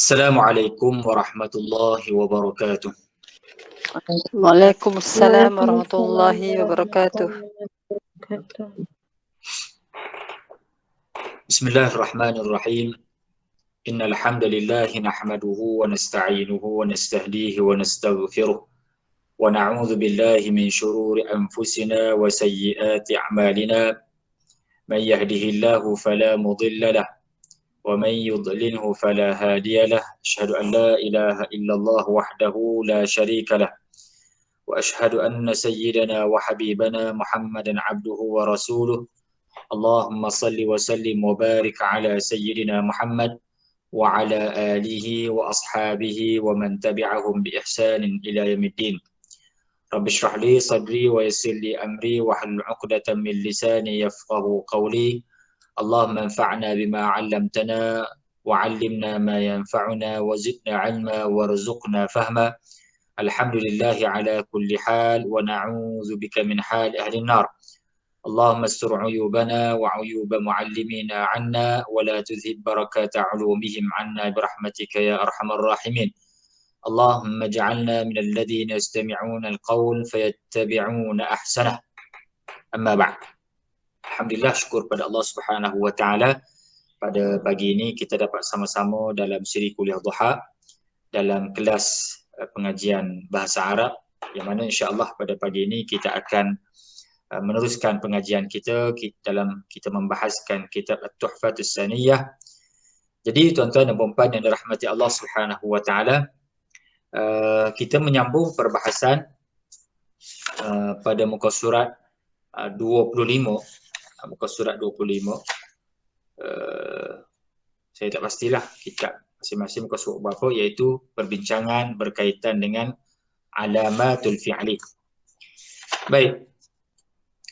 Assalamualaikum warahmatullahi wabarakatuh. Waalaikumsalam Waalaikumsalam warahmatullahi wabarakatuh. warahmatullahi wabarakatuh. Bismillahirrahmanirrahim. Innal hamdalillah nahmaduhu wa nasta'inuhu wa nastahdihi wa nastaghfiruh wa na'udzu billahi min shururi anfusina wa sayyiati a'malina. Man yahdihillahu fala mudilla lah wa man yudlilhu fala hadiya lah. Asyhadu an la ilaha illallah wahdahu la syarika lah. وأشهد أن سيدنا وحبيبنا محمدا عبده ورسوله. اللهم صل وسلم وبارك على سيدنا محمد وعلى آله وأصحابه ومن تبعهم بإحسان إلى يوم الدين. رب اشرح لي صدري ويسر لي أمري واحلل عقدة من لساني يفقه قولي. اللهم انفعنا بما علمتنا وعلمنا ما ينفعنا وزدنا علما وارزقنا فهما. الحمد لله على كل حال ونعوذ بك من حال أهل النار. اللهم استر عيوبنا وعيوب معلمينا عنا ولا تذهب بركات علومهم عنا برحمتك يا أرحم الراحمين. اللهم اجعلنا من الذين يستمعون القول فيتبعون أحسنه. أما بعد. Alhamdulillah, syukur pada Allah Subhanahu wa taala, pada pagi ini kita dapat sama-sama dalam siri kuliah duha dalam kelas pengajian bahasa Arab, yang mana insya-Allah pada pagi ini kita akan meneruskan pengajian kita dalam kita membahaskan kitab At-Tuhfatus Saniyah. Jadi tuan-tuan dan puan-puan yang dirahmati Allah Subhanahu wa taala, kita menyambung perbahasan pada muka surat 25, muka surat 25. Saya tak pastilah kitab masing-masing muka surat berapa, iaitu perbincangan berkaitan dengan alamatul fi'li. Baik.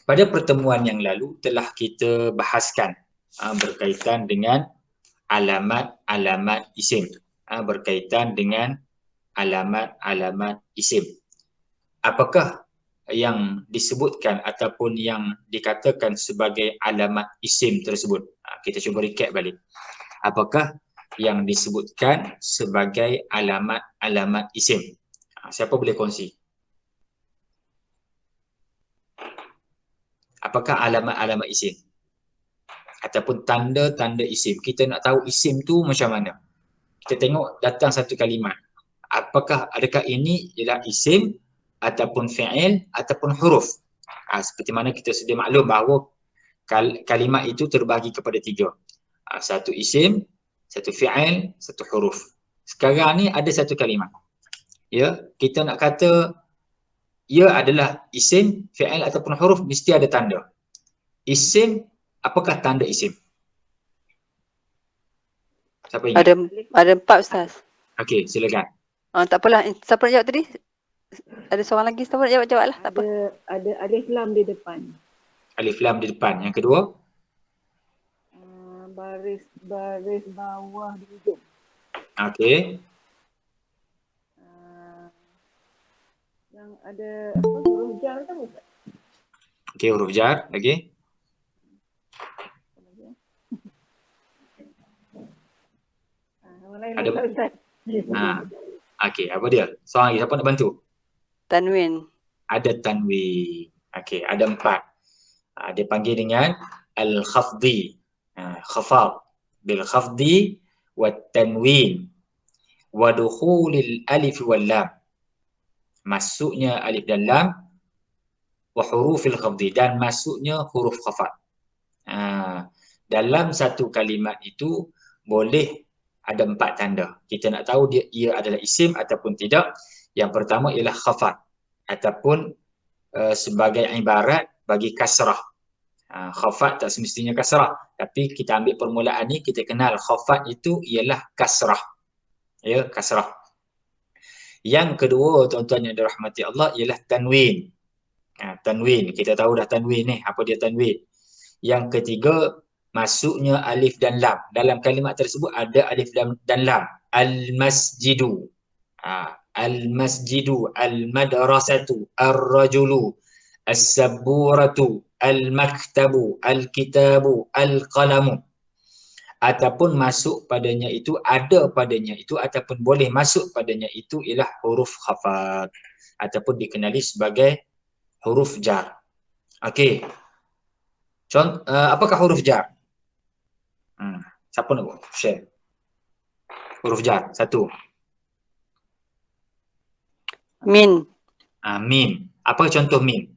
Pada pertemuan yang lalu telah kita bahaskan berkaitan dengan alamat-alamat isim. Berkaitan dengan alamat-alamat isim. Apakah yang disebutkan ataupun yang dikatakan sebagai alamat isim tersebut? Kita cuba recap balik. Apakah yang disebutkan sebagai alamat-alamat isim? Siapa boleh kongsi? Apakah alamat-alamat isim? Ataupun tanda-tanda isim. Kita nak tahu isim tu macam mana. Kita tengok datang satu kalimat. Adakah ini ialah isim ataupun fi'il ataupun huruf? Seperti mana kita sedia maklum bahawa kalimat itu terbahagi kepada tiga. Satu isim, satu fi'il, satu huruf. Sekarang ni ada satu kalimat. Ya, kita nak kata ia adalah isim, fi'il ataupun huruf, mesti ada tanda. Isim, apakah tanda isim? Siapa ingat? Ada 4 Ustaz. Okey, silakan. Tak apalah. Siapa nak jawab tadi? Ada seorang lagi, siapa nak jawab lah. Tak apa. Ada alif lam di depan. Alif lam di depan. Yang kedua? Baris bawah di hujung. Okey. Yang ada huruf jar kan Ustaz? Okey, huruf jar. Lagi? Ada Ustaz. Okey, apa dia? Seorang lagi, siapa nak bantu? Tanwin. Ada tanwin. Okey, ada 4. Dia panggil dengan al-khafdi. Khafad. Bil khafdi wa tanwin wa dukhulil alif wal lam. Masuknya alif dan lam, wa hurufil khafdi, dan masuknya huruf khafad. Dalam satu kalimat itu boleh ada 4 tanda. Kita nak tahu ia adalah isim ataupun tidak. Yang pertama ialah khafad ataupun sebagai ibarat bagi kasrah. Khafad tak semestinya kasrah, tapi kita ambil permulaan ni, kita kenal khafad itu ialah kasrah. Ya, kasrah. Yang kedua, tuan-tuan yang dirahmati Allah, ialah tanwin. Tanwin, kita tahu dah tanwin ni, apa dia tanwin. Yang ketiga, masuknya alif dan lam. Dalam kalimat tersebut ada alif dan lam. Al-masjidu, al-masjidu, al-madrasatu, ar-rajulu, as-sabburatu, al-maktabu, al-kitabu, al-qalamu. ataupun masuk padanya itu, ada padanya itu, ataupun boleh masuk padanya itu ialah huruf khafat ataupun dikenali sebagai huruf jar. Okey. Apakah huruf jar? Siapa nak share? Huruf jar. Satu. Min. Min. Apa contoh min?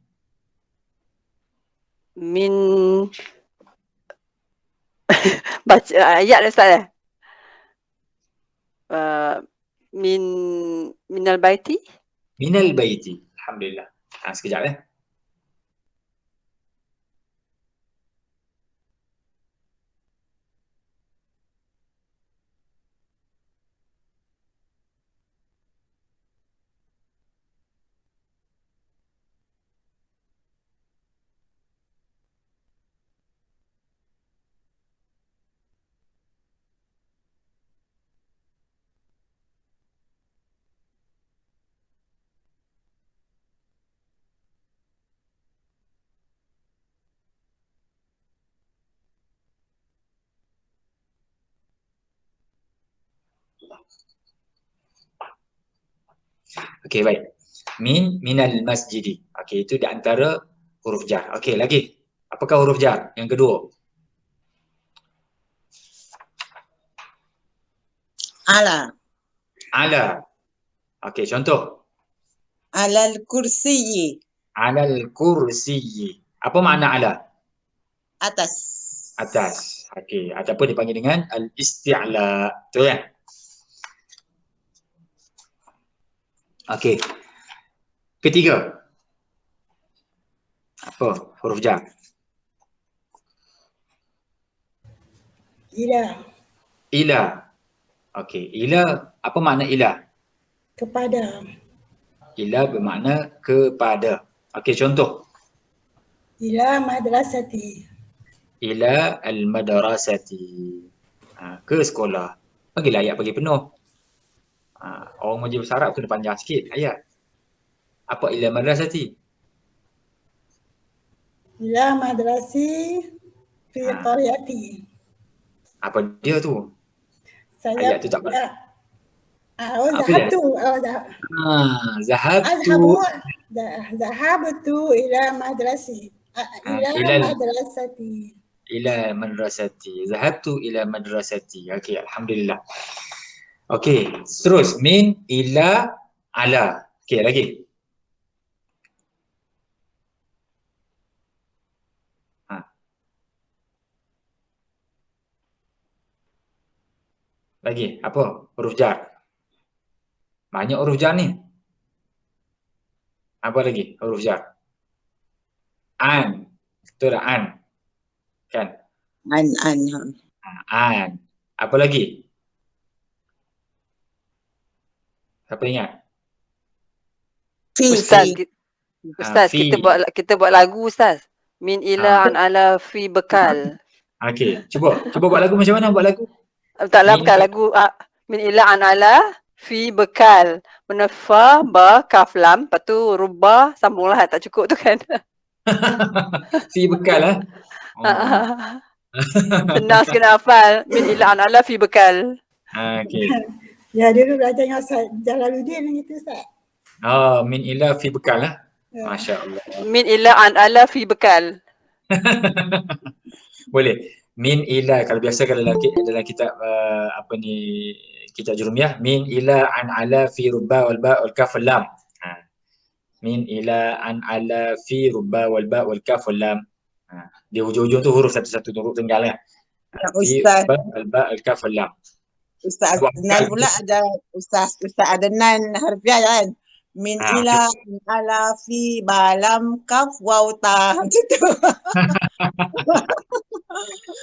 Min. Baca ayat dah Ustaz eh? Min minal baiti. Minal baiti. Alhamdulillah. Sekejap Okey, baik. Minal masjidi. Okey, itu di antara huruf jar. Okey, lagi. Apakah huruf jar yang kedua? Ala. Ala. Okey, contoh. Alal kursiyi. Alal kursiyi. Apa makna ala? Atas. Atas. Okey, ataupun dipanggil dengan al-isti'la. Betul kan? Okey. Ketiga. Apa huruf jar? Ila. Ila. Okey, ila, apa makna ila? Kepada. Ila bermakna kepada. Okey, contoh. Ila madrasati. Ila al-madrasati. Ke sekolah. Bagilah ayat bagi penuh. Orang mengaji bahasa Arab kena panjang sikit ayat. Apa ila madrasati? Ila madrasi fi qaryati. Apa dia tu? Saya Ayat tu tak pernah. Apa dia? Zahabtu. Zahabtu ila madrasi. Ila madrasati. Ila madrasati. Zahabtu ila madrasati. Okey, alhamdulillah. Okey, terus min, ila, ala. Okey, lagi. Lagi, apa? Huruf jar. Banyak huruf jar ni. Apa lagi huruf jar? An. Betul tak? An. Kan? An. An. Apa lagi? Siapa ingat? Ustaz, Ustaz, kita buat lagu Ustaz. Min ila an ala fi bekal. Okey, cuba buat lagu macam mana buat lagu? Taklah bukan lagu. Min ila an ala fi bekal. Menefa ba kaf lam, lepas tu rubah sambunglah, tak cukup tu kan. Fi bekal lah. Senang sikit nak hafal. Min ila an ala fi bekal. Okey. Ya, dulu belajar dengan Ustaz Jalaluddin gitu Ustaz. Min ila fi bekal lah. Masya-Allah. Min ila an ala fi bekal. Boleh. Min ila, kalau biasa dalam kitab apa ni, kitab Jurumiyah, min ila an ala fi rubba wal ba wal kaf wal lam. Min ila an ala fi rubba wal ba wal kaf wal lam. Di hujung-hujung tu huruf satu-satu, huruf tunggal kan. Fi rubba wal ba wal kaf wal lam. Ustaz Adnan pula ada Ustaz Adnan harfiah kan. Min ila ala fi balam kaf waw ta. Gitu.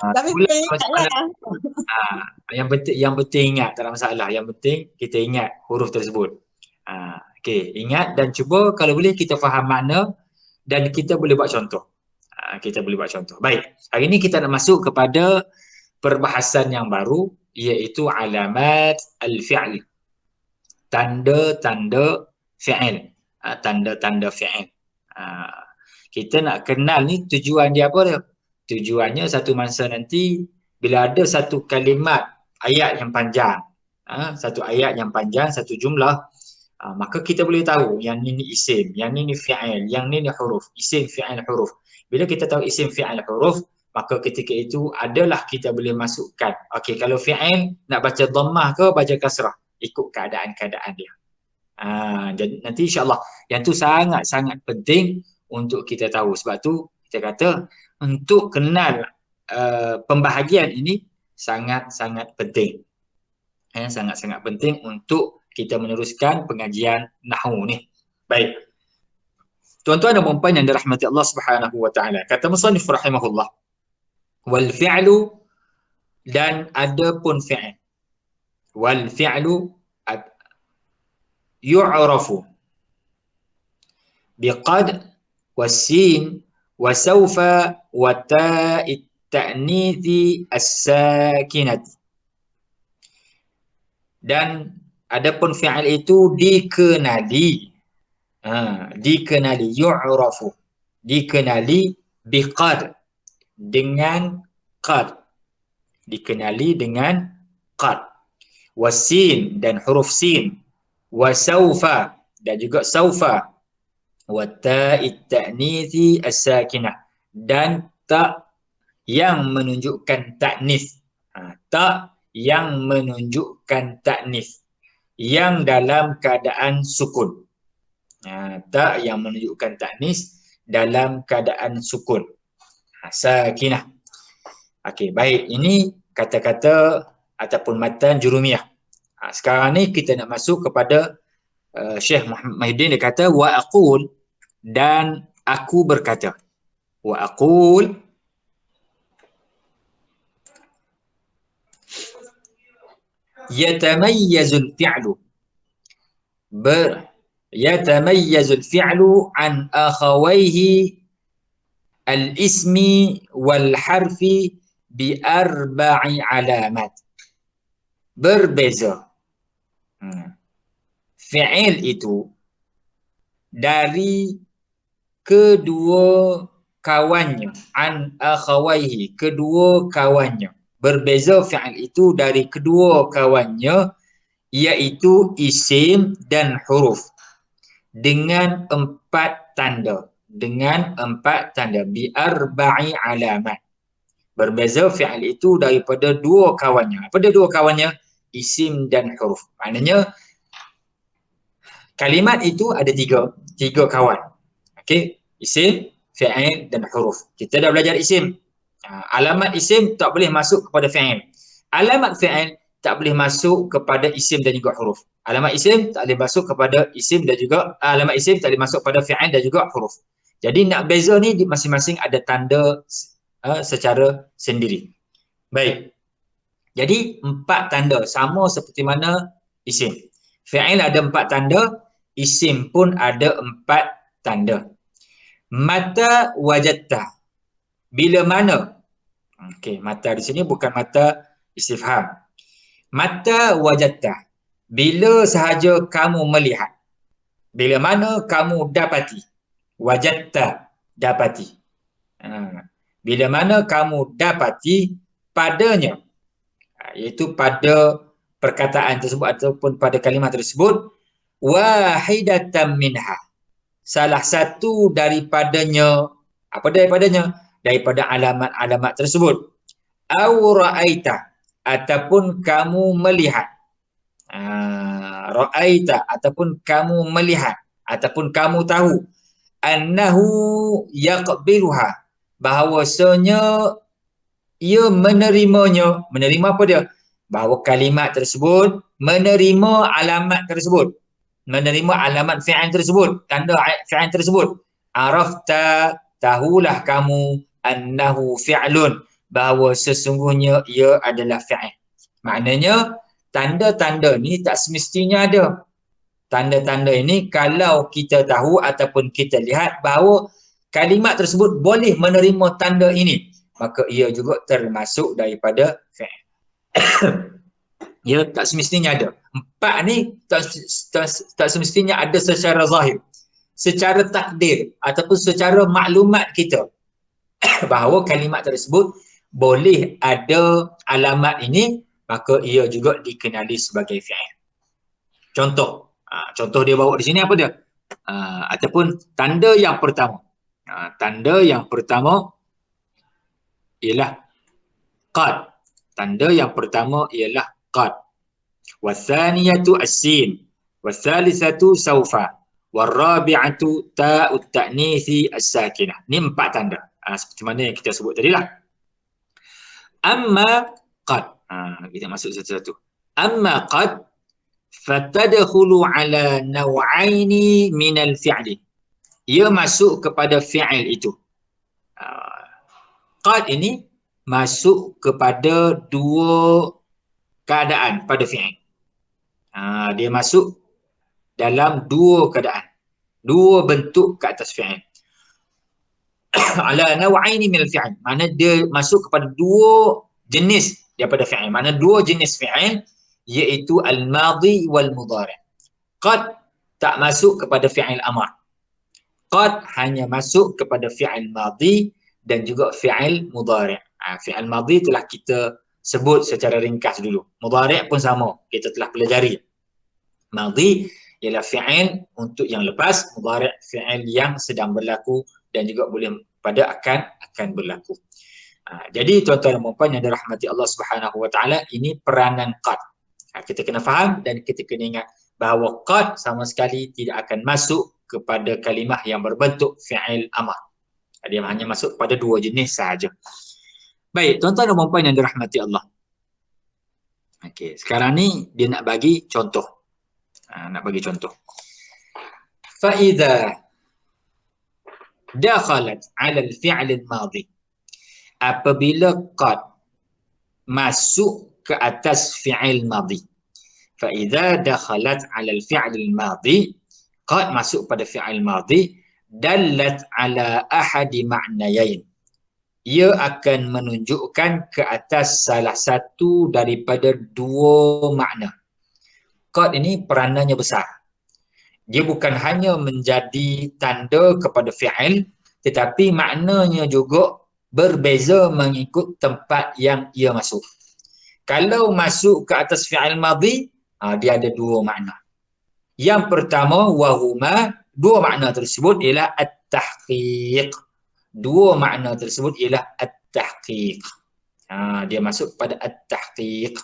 Tapi yang penting ingat, tak ada masalah. Yang penting kita ingat huruf tersebut. Okey, ingat dan cuba kalau boleh kita faham makna dan kita boleh buat contoh. Kita boleh buat contoh. Baik, hari ini kita nak masuk kepada perbahasan yang baru, iaitu alamat al-fi'l. Tanda-tanda fi'il. Tanda-tanda fi'il. Kita nak kenal ni tujuan dia apa dia? Tujuannya satu masa nanti bila ada satu kalimat ayat yang panjang, satu ayat yang panjang, satu jumlah, maka kita boleh tahu yang ini isim, yang ini fi'il, yang ini huruf, isim, fi'il, huruf. Bila kita tahu isim, fi'il, huruf, maka ketika itu adalah kita boleh masukkan. Okey, kalau fi'il nak baca dhammah ke baca kasrah, ikut keadaan-keadaan dia. Jadi nanti insya-Allah yang tu sangat-sangat penting untuk kita tahu. Sebab tu kita kata untuk kenal pembahagian ini sangat-sangat penting. Sangat-sangat penting untuk kita meneruskan pengajian nahwu ni. Baik. Tuan-tuan dan puan-puan yang dirahmati Allah Subhanahu wa taala. Kata musannif rahimahullah, wal fi'lu, dan ada pun fi'il. Wal fi'lu yu'rafu biqad wasin wa sawfa wa ta'it ta'nithi as-sakinati. Dan adapun fi'il itu dikenali, dikenali, yu'rafu, dikenali biqad, dengan qad, dikenali dengan qad, wasin, dan huruf sin, wa sawfa, dan juga sawfa, wa ta'it ta'nithi as-sakinah, dan tak yang menunjukkan ta'nits, tak yang menunjukkan ta'nits yang dalam keadaan sukun. Tak yang menunjukkan ta'nits dalam keadaan sukun. Sakinah. Okey, baik, ini kata-kata ataupun matan Jurumiyah. Sekarang ni kita nak masuk kepada Syekh Muhammad Mahyuddin. Dia kata wa aqul, dan aku berkata. Wa aqul, yatamayyazul fi'lu, yatamayyazul fi'lu an akhawayhi al-ismi wal harfi bi arba'i alamat. Berbeza fi'il itu dari kedua kawannya, an akhawaihi, kedua kawannya. Berbeza fi'il itu dari kedua kawannya, iaitu isim dan huruf, dengan 4 tanda, dengan 4 tanda, bi arba'i alamat. Berbeza fi'il itu daripada dua kawannya. Apa dia dua kawannya? Isim dan huruf. Maknanya kalimat itu ada tiga kawan. Okey, isim, fi'il dan huruf. Kita dah belajar isim. Alamat isim tak boleh masuk kepada fi'il. Alamat fi'il tak boleh masuk kepada isim dan juga huruf. Alamat isim tak boleh masuk kepada isim dan juga alamat isim tak boleh masuk pada fi'il dan juga huruf. Jadi nak beza ni masing-masing ada tanda secara sendiri. Baik. Jadi 4 tanda sama seperti mana isim. Fi'il ada 4 tanda, isim pun ada 4 tanda. Mata wajadta, bila mana? Okey, mata di sini bukan mata istifham. Mata wajadta, bila sahaja kamu melihat. Bila mana kamu dapati. Wajadta, dapati. Bila mana kamu dapati padanya, iaitu pada perkataan tersebut ataupun pada kalimat tersebut, wahidatan minha, salah satu daripadanya. Apa daripadanya? Daripada alamat-alamat tersebut. Au ra'aita, ataupun kamu melihat. Ra'aita, ataupun kamu melihat, ataupun kamu tahu. Annahu yaqbiluha, bahawasanya ia menerimanya. Menerima apa dia? Bahawa kalimat tersebut menerima alamat tersebut, menerima alamat fi'il tersebut, tanda fi'il tersebut. Arafta, tahulah kamu, annahu fi'lun, bahawa sesungguhnya ia adalah fi'il. Maknanya tanda-tanda ni tak semestinya ada. Tanda-tanda ini kalau kita tahu ataupun kita lihat bahawa kalimat tersebut boleh menerima tanda ini, maka ia juga termasuk daripada fi'il. Ya, tak semestinya ada. 4 ni tak semestinya ada secara zahir. Secara takdir ataupun secara maklumat kita bahawa kalimat tersebut boleh ada alamat ini, maka ia juga dikenali sebagai fi'il. Contoh, contoh dia bawa di sini apa dia? Ataupun tanda yang pertama. Tanda yang pertama ialah qad. Tanda yang pertama ialah qad. Wathaniyatu as-sin. Wathalisatu saufa. Warabi'atu ta'ut ta'nithi as-sakinah. Ni 4 tanda. Seperti mana yang kita sebut tadi lah. Amma qad. Kita masuk satu-satu. Amma qad fatadkhulu ala naw'aini minal fi'li. Ia masuk kepada fi'il itu. Qad ini masuk kepada 2 keadaan pada fi'il. Dia masuk dalam 2 keadaan. 2 bentuk ke atas fi'il. Ala naw'aini minal fi'il. Mana dia masuk kepada 2 jenis daripada fi'il. Mana 2 jenis fi'il, iaitu al-madhi wal mudhari'. Qad tak masuk kepada fi'il amar. Qad hanya masuk kepada fi'il madhi dan juga fi'il mudhari'. Fi'il madhi telah kita sebut secara ringkas dulu. Mudhari' pun sama, kita telah pelajari. Madhi ialah fi'il untuk yang lepas, mudhari' fi'il yang sedang berlaku dan juga boleh pada akan berlaku. Jadi tuan-tuan dan puan yang dirahmati Allah Subhanahu Wa Taala, ini peranan qad. Kita kena faham dan kita kena ingat bahawa qad sama sekali tidak akan masuk kepada kalimah yang berbentuk fi'il amar. Dia hanya masuk pada 2 jenis sahaja. Baik, tuan-tuan dan puan yang dirahmati Allah. Okey, sekarang ni dia nak bagi contoh. Nak bagi contoh. Fa idza dakhalat 'ala al-fi'l al-madhi. Apabila qad masuk ke atas fi'il madhi. Fa idza dakhalat 'ala al-fi'l al-madhi, qad masuk pada fi'il madhi, dallat 'ala ahadi ma'nayain. Ia akan menunjukkan ke atas salah satu daripada 2 makna. Qad ini peranannya besar. Dia bukan hanya menjadi tanda kepada fi'il, tetapi maknanya juga berbeza mengikut tempat yang ia masuk. Kalau masuk ke atas fi'il madhi, dia ada 2 makna. Yang pertama, wahuma, 2 makna tersebut ialah at-tahqiq. 2 makna tersebut ialah at-tahqiq. Dia masuk pada at-tahqiq.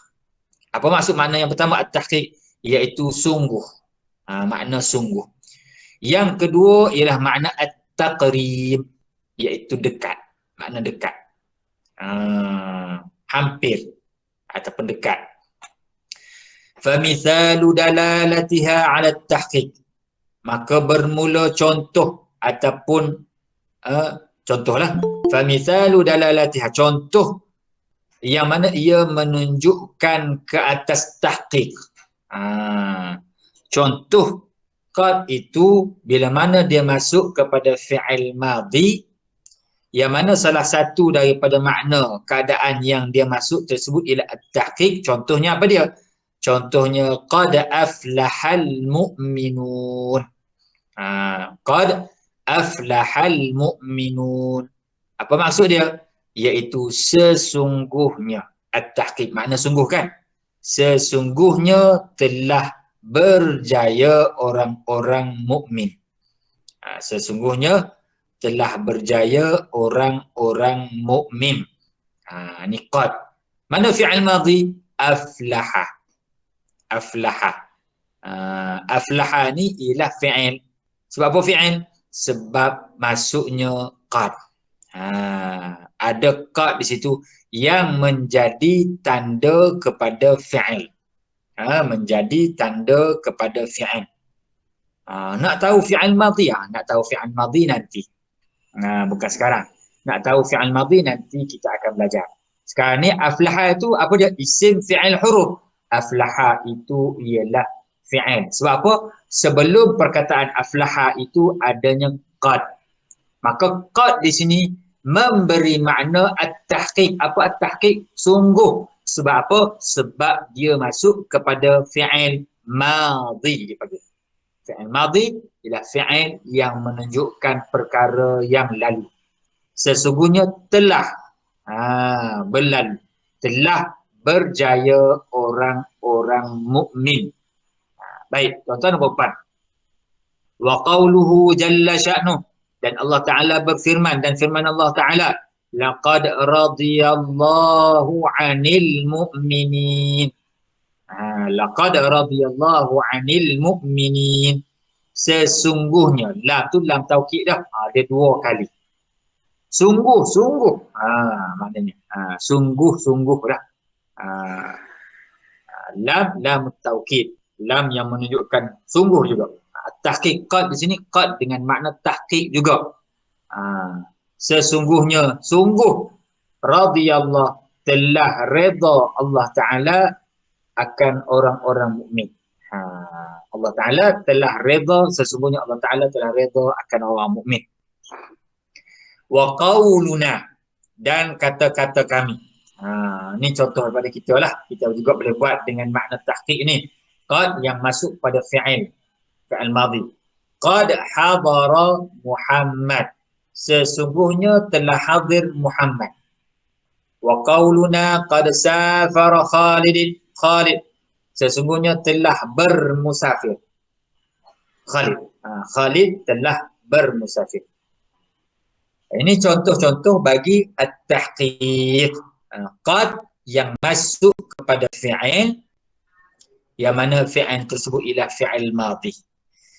Apa maksud makna yang pertama at-tahqiq? Iaitu sungguh. Makna sungguh. Yang kedua ialah makna at-taqrib, iaitu dekat. Makna dekat. Hampir ataupun dekat. Famithalu dalalatiha 'ala at-tahqiq. Maka bermula contoh ataupun contohlah. Famithalu dalalatiha, contoh yang mana ia menunjukkan ke atas tahqiq. Contoh qad itu bila mana dia masuk kepada fi'il madhi, yang mana salah satu daripada makna keadaan yang dia masuk tersebut ialah at-tahqiq. Contohnya apa dia? Contohnya qad aflahal mu'minun. Qad aflahal mu'minun. Apa maksud dia? Iaitu sesungguhnya. At-tahqiq makna sungguh kan? Sesungguhnya telah berjaya orang-orang mukmin. Sesungguhnya telah berjaya orang-orang mukmin. Ni qad. Mana fi'il madhi? Aflaha. Aflaha. Aflaha ni ialah fi'il. Sebab apa fi'il? Sebab masuknya qad. Ada qad di situ yang menjadi tanda kepada fi'il. Menjadi tanda kepada fi'il. Nak tahu fi'il madhi? Nak tahu fi'il madhi nanti. Bukan sekarang. Nak tahu fi'il madhi nanti kita akan belajar. Sekarang ni aflaha itu apa dia? Isim fi'il huruf. Aflaha itu ialah fi'il. Sebab apa? Sebelum perkataan aflaha itu adanya qad. Maka qad di sini memberi makna at-tahqiq. Apa at-tahqiq? Sungguh. Sebab apa? Sebab dia masuk kepada fi'il madhi dipanggil. Fi'il madhi ialah fi'il yang menunjukkan perkara yang lalu. Sesungguhnya telah Berlalu. Telah berjaya orang-orang mukmin. Baik, tuan-tuan nombor 4. Wa qawluhu jalla sya'nuh, dan Allah Ta'ala berfirman, dan firman Allah Ta'ala, laqad radiyallahu 'anil mu'minin. Laqad radiyallahu 'anil mu'minin. Sesungguhnya, lam tu lam taukid dah. Dia 2 kali. Sungguh-sungguh. Maknanya. Sungguh-sungguh dah. Lam taukid. Lam yang menunjukkan sungguh juga. Tahqiq qad di sini qad dengan makna tahqiq juga. Sesungguhnya, sungguh radhiyallahu, telah redha Allah Ta'ala akan orang-orang mukmin. Allah Ta'ala telah redha, sesungguhnya Allah Ta'ala telah redha akan orang mukmin. Wa qauluna, dan kata-kata kami. Ni contoh daripada kita lah. Kita juga boleh buat dengan makna tahqiq ni. Qad yang masuk pada fi'il madhi. Qad hadara Muhammad. Sesungguhnya telah hadir Muhammad. Wa qauluna qad safara Khalid. Sesungguhnya telah bermusafir. Khalid telah bermusafir. Ini contoh-contoh bagi at-tahqiq. Qad yang masuk kepada fi'il, yang mana fi'il tersebut ialah fi'il madhi.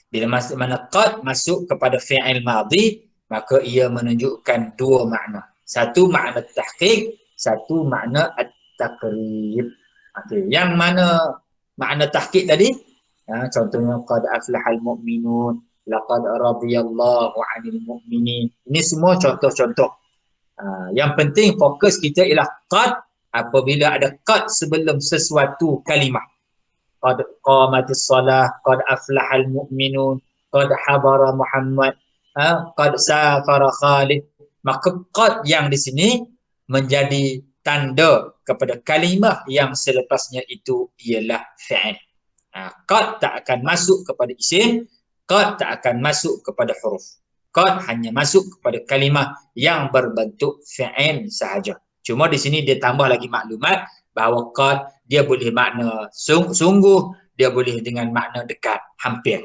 Bila mana qad masuk kepada fi'il madhi, maka ia menunjukkan 2 makna. Satu makna tahqiq, satu makna at-taqrib. Okey, yang mana makna tahqiq tadi? Contohnya qad aflahal mu'minun, laqad radiyallahu 'anil mu'minin. Ini semua contoh-contoh. Yang penting fokus kita ialah qad apabila ada qad sebelum sesuatu kalimah. Qad qamatis salah, qad aflahal mu'minun, qad hadara Muhammad, qad safara Khalid. Maka qad yang di sini menjadi tanda kepada kalimah yang selepasnya itu ialah fi'il. Qad tak akan masuk kepada isim, qad tak akan masuk kepada huruf. Qad hanya masuk kepada kalimah yang berbentuk fi'il sahaja. Cuma di sini dia tambah lagi maklumat bahawa qad dia boleh makna sungguh, dia boleh dengan makna dekat, hampir.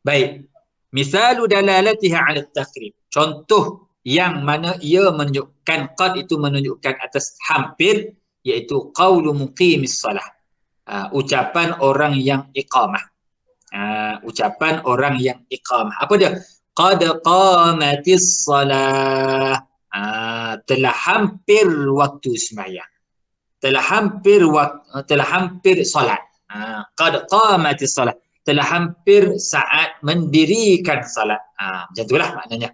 Baik. Misalu dalalatiha 'ala at-taqrib. Contoh yang mana ia menunjukkan qad itu menunjukkan atas hampir, iaitu qaulu muqimis salah. Ucapan orang yang iqamah. Ucapan orang yang iqamah. Apa dia? Qad qamatis salah. Telah hampir waktu sembahyang. Telah hampir solat. Qad qamatis salah. Telah hampir saat mendirikan salat. Macam itulah maknanya.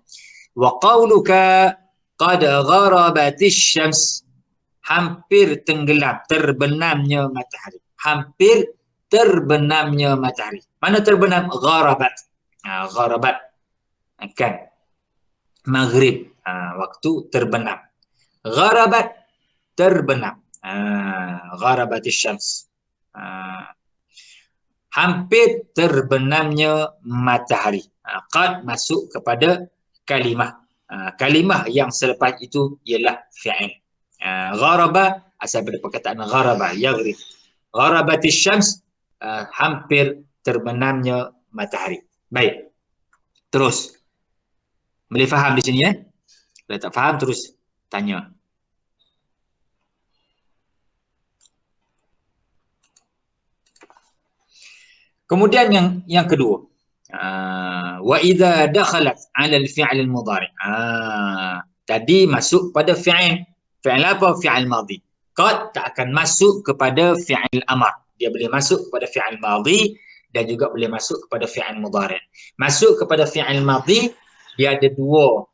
Wa qauluka qad gharabatis syams. Hampir tenggelam, terbenamnya matahari. Hampir terbenamnya matahari. Mana terbenam? Gharabat. Gharabat. Kan? Maghrib. Waktu terbenam. Gharabat, terbenam. Gharabatis syams. Hampir terbenamnya matahari. Qad masuk kepada kalimah. Kalimah yang selepas itu ialah fi'il. Gharaba asal pada perkataan gharaba, yaghrib. Gharabatis syams, hampir terbenamnya matahari. Baik. Terus. Boleh faham di sini ya? Kalau tak faham terus tanya. Kemudian yang kedua. Wa idza dakhalat 'ala al-fi'l al-mudhari'. Tadi masuk pada fi'il. Fi'il apa? Fi'il madhi. Qad tak akan masuk kepada fi'il amar. Dia boleh masuk kepada fi'il madhi dan juga boleh masuk kepada fi'il mudhari'. Masuk kepada fi'il madhi dia ada 2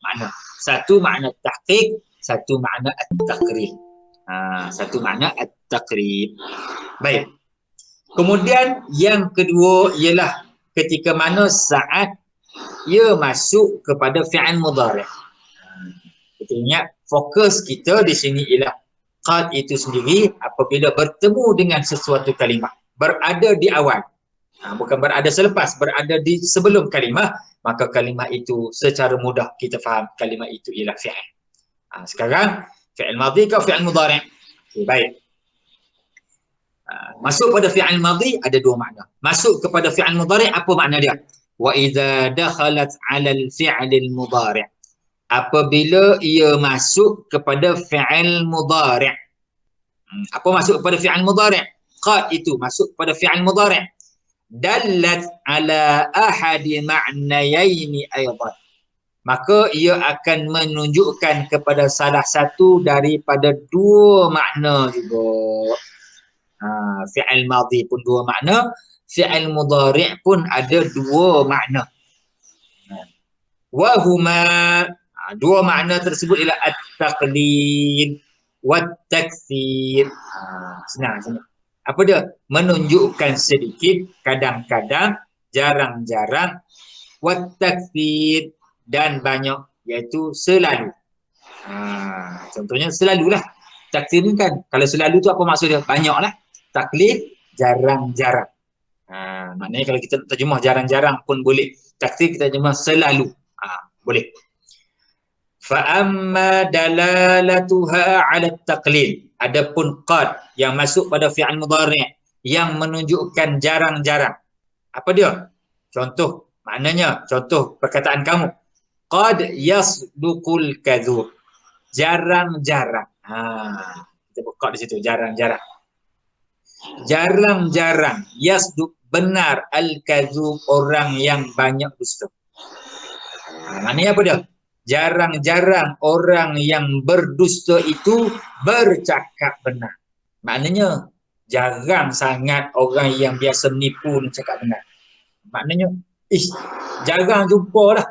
makna. Satu makna tahqiq, satu makna at-taqrib. Satu makna at-taqrib. Baik. Kemudian yang kedua ialah ketika mana saat ia masuk kepada fi'il mudhari'. Kita ingat fokus kita di sini ialah qad itu sendiri apabila bertemu dengan sesuatu kalimah, berada di awal. Bukan berada selepas, berada di sebelum kalimah, maka kalimah itu secara mudah kita faham kalimah itu ialah fi'il. Sekarang fi'il madhi ke fi'il mudhari'? Okay, baik. Masuk pada fi'il madhi ada dua makna. Masuk kepada fi'il mudhari' apa makna dia? Wa idza dakhalat 'ala al-fi'lil mudhari'. Apabila ia masuk kepada fi'il mudhari'. Apa masuk kepada fi'il mudhari'? Qad itu masuk kepada fi'il mudhari'. Dallat 'ala ahadi ma'nayaini aidan. Maka ia akan menunjukkan kepada salah satu daripada dua makna juga. Fi'il madhi pun dua makna, fi'il mudhari' pun ada dua makna. Wa huma, dua makna tersebut ialah at-taqlid wat-takthir. Senang. Apa dia? Menunjukkan sedikit, kadang-kadang, jarang-jarang, wat-takthir dan banyak, iaitu selalu. Contohnya selalulah. Takthir ni kan, kalau selalu tu apa maksud dia? Banyaklah. Taklid jarang-jarang. Maknanya kalau kita terjemah jarang-jarang pun boleh. Takthir kita terjemah selalu. Boleh. Fa amma dalalatuha 'ala at-taqlid. Adapun qad yang masuk pada fi'il mudhari' yang menunjukkan jarang-jarang. Apa dia? Contoh, maknanya contoh perkataan kamu. Qad yasduqul kadhub. Jarang-jarang. Kita buka di situ jarang-jarang. Jarang-jarang yasduq benar al-kadhub orang yang banyak dusta. Maknanya apa dia? Jarang-jarang orang yang berdusta itu bercakap benar. Maknanya jarang sangat orang yang biasa menipu dan cakap benar. Maknanya jarang jumpa lah.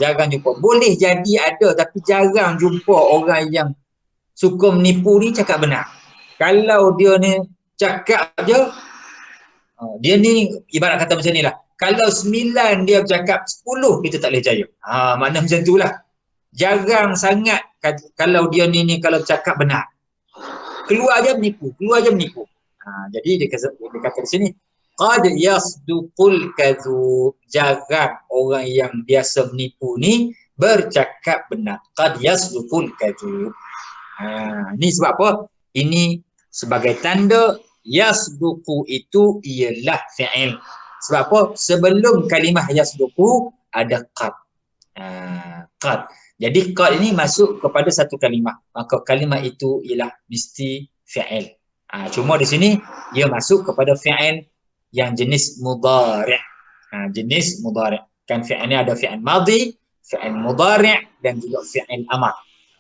Jarang jumpa. Boleh jadi ada tapi jarang jumpa orang yang suka menipu ni cakap benar. Kalau dia ni cakap je, dia ni ibarat kata macam ni lah. Kalau 9 dia bercakap, 10 kita tak boleh percaya. Makna macam tu lah. Jarang sangat kalau dia ni kalau cakap benar. Keluar je menipu. Jadi dia kata di sini, qad yasduqul kadhub. Jarang orang yang biasa menipu ni bercakap benar. Qad yasduqul kadhub. Ni sebab apa? Ini sebagai tanda yasduqu itu ialah fi'il. Sebab apa? Sebelum kalimah yasduqu ada qad. Qad. Jadi qad ini masuk kepada satu kalimah. Maka kalimah itu ialah mesti fi'il. Cuma di sini dia masuk kepada fi'il yang jenis mudhari'. Jenis mudhari'. Kan fi'il ni ada fi'il madhi, fi'il mudhari' dan juga fi'il amar.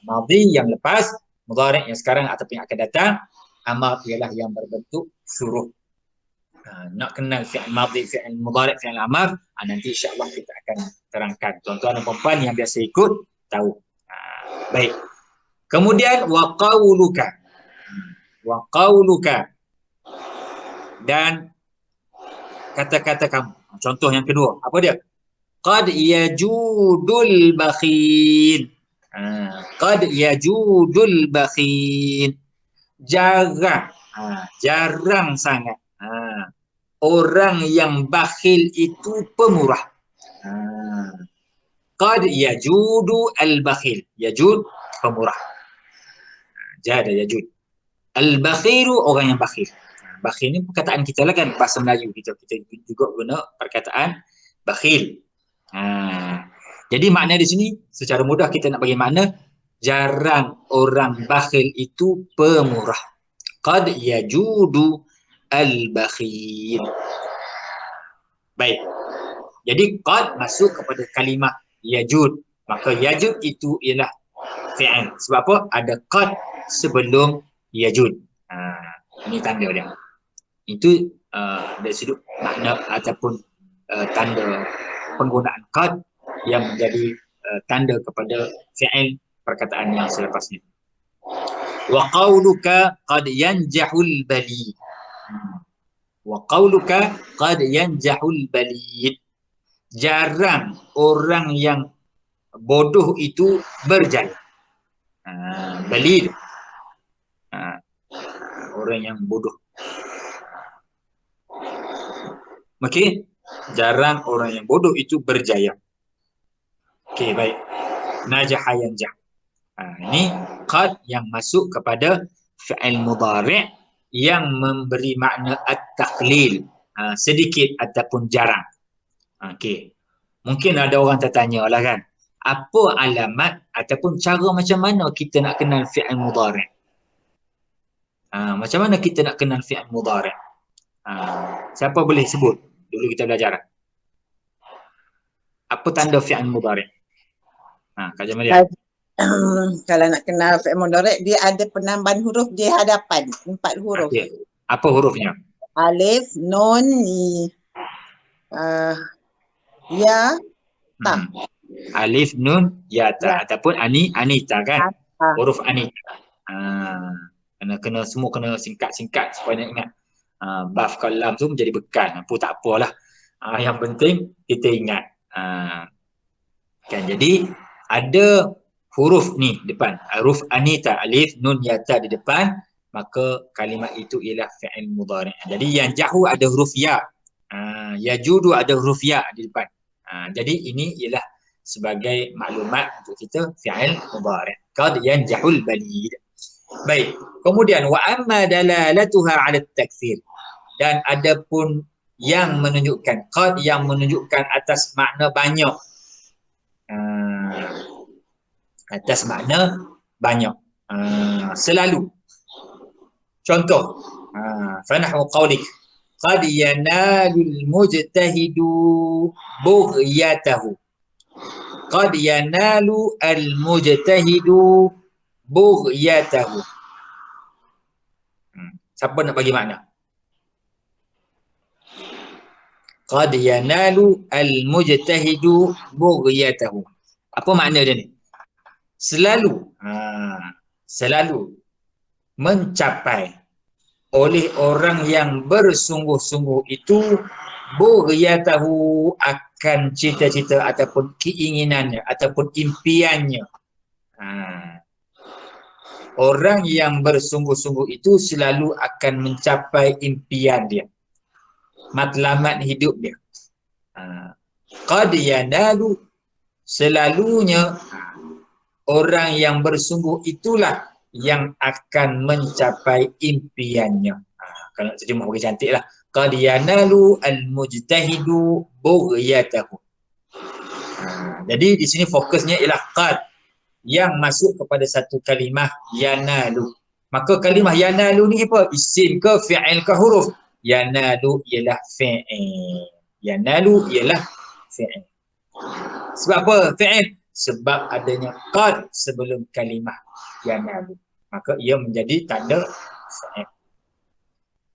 Madhi yang lepas, mudhari' yang sekarang ataupun yang akan datang, amar ialah yang berbentuk suruh. Nak kenal fi'il madhi, fi'il mudhari', fi'il amar, nanti insya-Allah kita akan terangkan. Tuan-tuan dan puan yang biasa ikut tahu. Baik. Kemudian wa qauluka. Wa qauluka. Dan kata-kata kamu. Contoh yang kedua, apa dia? Qad yajudul bakhil. Qad yajudul bakhil. Jarang. Jarang sangat. Orang yang bakhil itu pemurah. Qad yajudu al-bakhil. Yajud, pemurah. Jada yajud. Al-bakhilu, orang yang bakhil. Bakhil ni perkataan kita lah kan, bahasa Melayu kita juga guna perkataan bakhil. Jadi makna di sini secara mudah kita nak bagi makna jarang orang bakhil itu pemurah. Qad yajudu al-bakhil. Baik. Jadi qad masuk kepada kalimah yajud. Maka yajud itu ialah fi'il. Sebab apa? Ada qad sebelum yajud. Ini tanda dia. Itu dari sudut makna ataupun tanda penggunaan qad yang menjadi tanda kepada fi'il perkataan yang selepasnya. Wa qauluka qad yanjahul balid. Wa qauluka qad yanjahul balid. Jarang orang yang bodoh itu berjaya. Balid. Orang yang bodoh. Okey, jarang orang yang bodoh itu berjaya. Okey, baik. Najaha yanjah. Ini qad yang masuk kepada fi'il mudhari' yang memberi makna at-taqlil, sedikit ataupun jarang. Okey. Mungkin ada orang tertanya lah kan, apa alamat ataupun cara macam mana kita nak kenal fi'il mudhari'? Macam mana kita nak kenal fi'il mudhari'? Siapa boleh sebut? Dulu kita belajar. Apa tanda fi'il mudhari'? Kak Jamalia. Kalau nak kenal fi'il mudhari', dia ada penambahan huruf di hadapan, 4 huruf. Okay. Apa hurufnya? Alif, nun, ya, ta. Alif, nun, ya, ta. Ataupun anita kan? Huruf anita. Kena semua kena singkat-singkat supaya nak ingat. Baf kalam tu menjadi bekal. Apa tak apalah. Yang penting kita ingat. Kan, jadi ada huruf ni depan, huruf anita, alif, nun, ya, ta di depan, maka kalimat itu ialah fi'il mudhari'. Jadi yang jahu ada huruf ya, yajudu ada huruf ya di depan. Jadi ini ialah sebagai maklumat untuk kita fi'il mudhari'. Qad yanjahul balid. Baik, kemudian wa amma dalalatuha 'ala at-takthir, dan adapun yang menunjukkan qad yang menunjukkan atas makna banyak. Atas makna banyak, selalu. Contoh, fanahu qawlik qad yanalul mujtahidu bughyatahu. Qad yanalu al-mujtahidu bughyatahu. Siapa nak bagi makna? Qad yanalu al-mujtahidu bughyatahu. Apa makna dia ni? Selalu, selalu mencapai oleh orang yang bersungguh-sungguh itu bughyatahu, akan cita-cita ataupun keinginannya ataupun impiannya. Orang yang bersungguh-sungguh itu selalu akan mencapai impian dia, matlamat hidup dia. Qad yanalu, selalunya orang yang bersungguh itulah yang akan mencapai impiannya. Kalau nak terjemah bagi cantik lah. Qad yanalu al-mujtahidu bughyatahu. Jadi di sini fokusnya ialah qad yang masuk kepada satu kalimah yanalu. Maka kalimah yanalu ni apa? Isim ke fi'il ke huruf? Yanalu ialah fi'il. Yanalu ialah fi'il. Sebab apa fi'il? Sebab adanya qad sebelum kalimah yanalu. Maka ia menjadi tanda fi'il.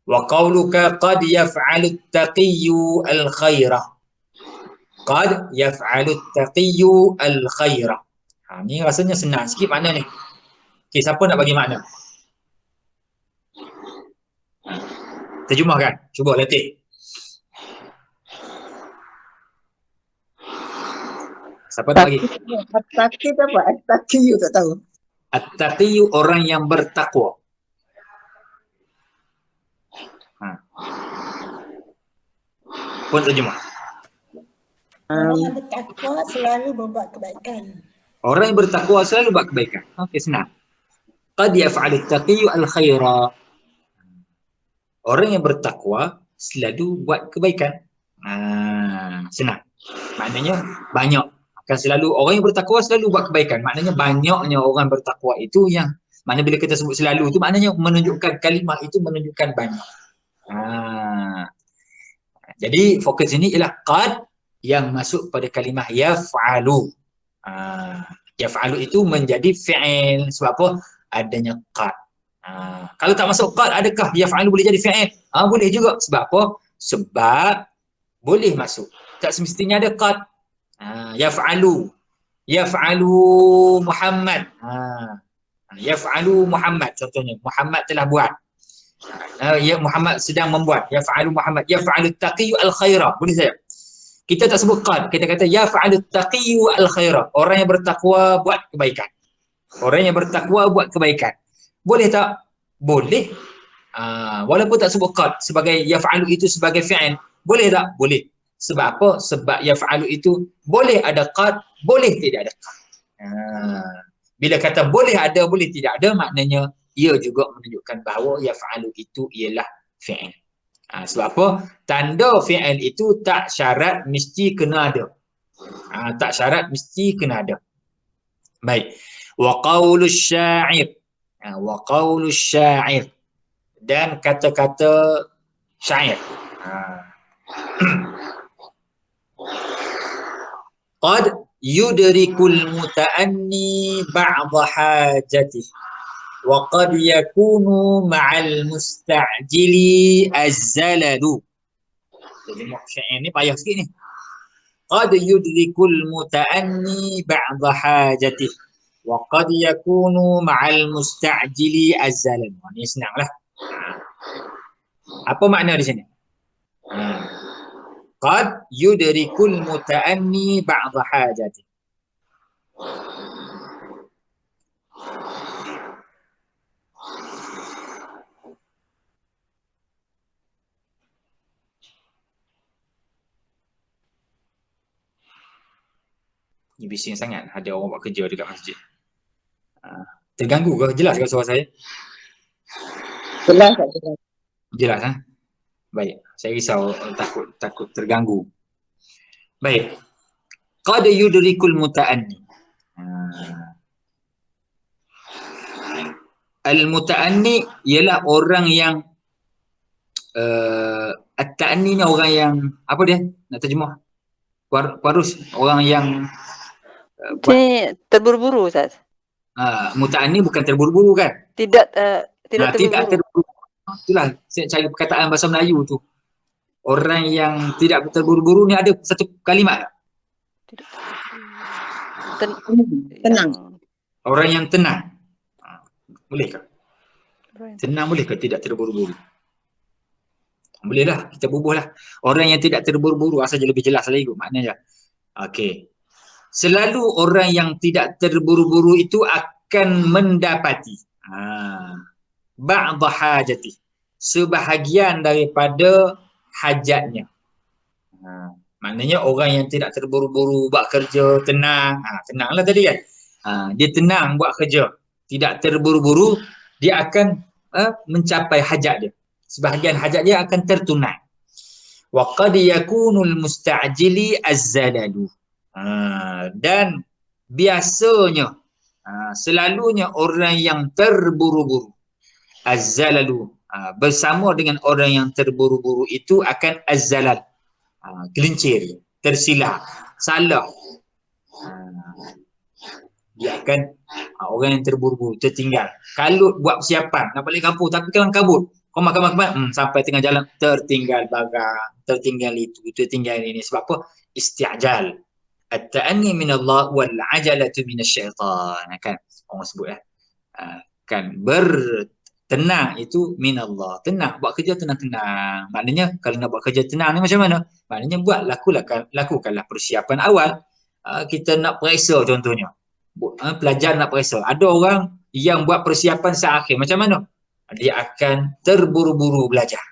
Wa qawluka qad yaf'alu at-taqiyyu al-khaira. Qad yaf'alu at-taqiyyu al-khaira. Ni rasanya senang sikit makna ni. Okey, siapa nak bagi makna? Terjemahkan. Cuba latih. Siapa nak bagi? At-taqi tu apa? At-taqiyyu tak tahu. At-taqiyyu orang yang bertakwa. Pun terjemah. Orang yang bertakwa selalu berbuat kebaikan. Orang yang bertakwa selalu buat kebaikan. Okey, senang. Qad yaf'alu at-taqiyyu al-khaira. Orang yang bertakwa selalu buat kebaikan. Senang. Maknanya banyak. Akan selalu orang yang bertakwa selalu buat kebaikan. Maknanya banyaknya orang bertakwa itu yang mana bila kita sebut selalu itu maknanya menunjukkan kalimah itu menunjukkan banyak. Jadi fokus ini ialah qad yang masuk pada kalimah yaf'alu. Yaf'alu itu menjadi fi'il. Sebab apa? Adanya qad. Kalau tak masuk qad, adakah yaf'alu boleh jadi fi'il? Boleh juga. Sebab apa? Sebab boleh masuk. Tak semestinya ada qad. Yaf'alu. Yaf'alu Muhammad. Yaf'alu Muhammad contohnya. Muhammad telah buat. Ya, Muhammad sedang membuat. Yaf'alu Muhammad. Yaf'alu taqiyyu al-khaira. Boleh saja. Kita tak sebut qad. Kita kata yaf'alu taqiyyu al-khaira. Orang yang bertakwa buat kebaikan. Orang yang bertakwa buat kebaikan. Boleh tak? Boleh. Walaupun tak sebut qad sebagai yaf'alu itu sebagai fi'il. Boleh tak? Boleh. Sebab apa? Sebab yaf'alu itu boleh ada qad, boleh tidak ada qad. Bila kata boleh ada, boleh tidak ada, maknanya ia juga menunjukkan bahawa yaf'alu itu ialah fi'il. Sebab apa? Tanda fi'il itu tak syarat mesti kena ada. Tak syarat mesti kena ada. Baik. Wa qaulus syair. Wa qaulus syair. Dan kata-kata syair. Qad yudrikul muta'anni ba'dha hajatih. Wa qad yakunu ma'al musta'jili az-zalalu. Jadi syair ni payah sikit ni. Qad yudrikul muta'anni ba'dha hajatih. Wa qad yakunu ma'al musta'jili az-zalalu. Ni senanglah. Apa makna di sini? Qad yudrikul muta'anni ba'dha hajatih. Ni bising sangat. Ada orang buat kerja dekat masjid. Terganggu ke? Jelas ke suara saya? Jelas tak jelas? Jelas ha? Baik. Saya risau takut terganggu. Baik. Qad yudrikul muta'anni. Al-muta'anni ialah orang yang at-ta'anni ni orang yang apa dia? Nak terjemah? Parus, orang yang Ini terburu-buru, Ustaz. muta'anni bukan terburu-buru kan? Tidak Tidak terburu-buru. terburu-buru. Itulah cari perkataan bahasa Melayu tu. Orang yang tidak terburu-buru ni ada satu kalimat tak? Tidak Tenang. Orang yang tenang. Boleh ke? Yang Tenang boleh ke tidak terburu-buru? Bolehlah, kita bubuhlah. Orang yang tidak terburu-buru, asal lebih jelas lagi ikut maknanya. Okey. Selalu orang yang tidak terburu-buru itu akan mendapati ba'dha hajati, sebahagian daripada hajatnya. Maknanya orang yang tidak terburu-buru buat kerja, tenang. Tenanglah tadi kan. Dia tenang buat kerja, tidak terburu-buru, dia akan mencapai hajat dia. Sebahagian hajat dia akan tertunai. Wa qad yakunul musta'jili az-zalalu. Dan biasanya selalunya orang yang terburu-buru az-zalalu, bersama dengan orang yang terburu-buru itu akan az-zalal, gelincir, tersilap, salah. Dia akan orang yang terburu-buru, tertinggal. Kalau buat persiapan nak balik kampung tapi kelang kabut, komat sampai tengah jalan tertinggal barang, tertinggal itu, tertinggal ini. Sebab apa? Isti'jal. At-ta'anni min Allah wal 'ajalatu min asy-syaitan, kan orang sebut kan bertenang itu min Allah. Tenang, buat kerja tenang-tenang. Maknanya kalau nak buat kerja tenang ni macam mana? Maknanya lakukanlah persiapan awal. Kita nak periksa contohnya. Pelajar nak periksa. Ada orang yang buat persiapan seakhir. Macam mana? Dia akan terburu-buru belajar.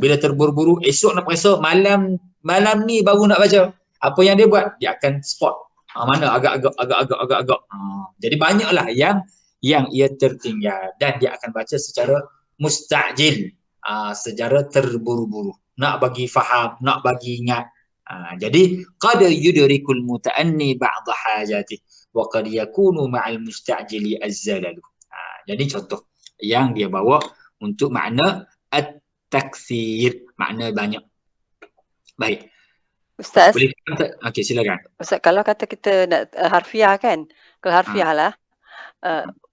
Bila terburu-buru, esok nak periksa, malam ni baru nak baca. Apa yang dia buat? Dia akan spot. Mana agak-agak. Jadi banyaklah yang ia tertinggal dan dia akan baca secara musta'jil, secara terburu-buru. Nak bagi faham, nak bagi ingat. Jadi qad yudrikul muta'anni ba'dha hajati wa qad yakunu ma'al musta'jili az-zalalu. Jadi contoh yang dia bawa untuk makna at-takthir, makna banyak. Baik. Ustaz, Boleh kata? Okey, silakan. Ustaz, kalau kata kita nak harfiah kan, kalau harfiah lah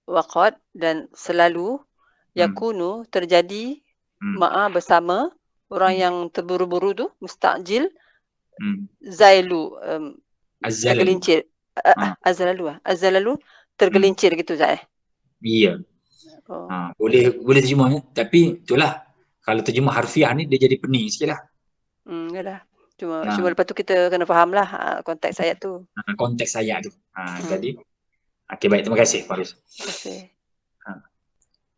waqad dan selalu yakunu terjadi ma'a bersama orang yang terburu-buru tu, musta'jil, zailu tergelincir, azalalu tergelincir gitu Ustaz. Ya. Boleh terjemah ya. Tapi itulah, kalau terjemah harfiah ni dia jadi pening sikitlah. Yalah. Cuma lepas tu kita kena fahamlah konteks ayat tu. Konteks ayat tu. Jadi okey, baik, terima kasih Faris. Terima kasih.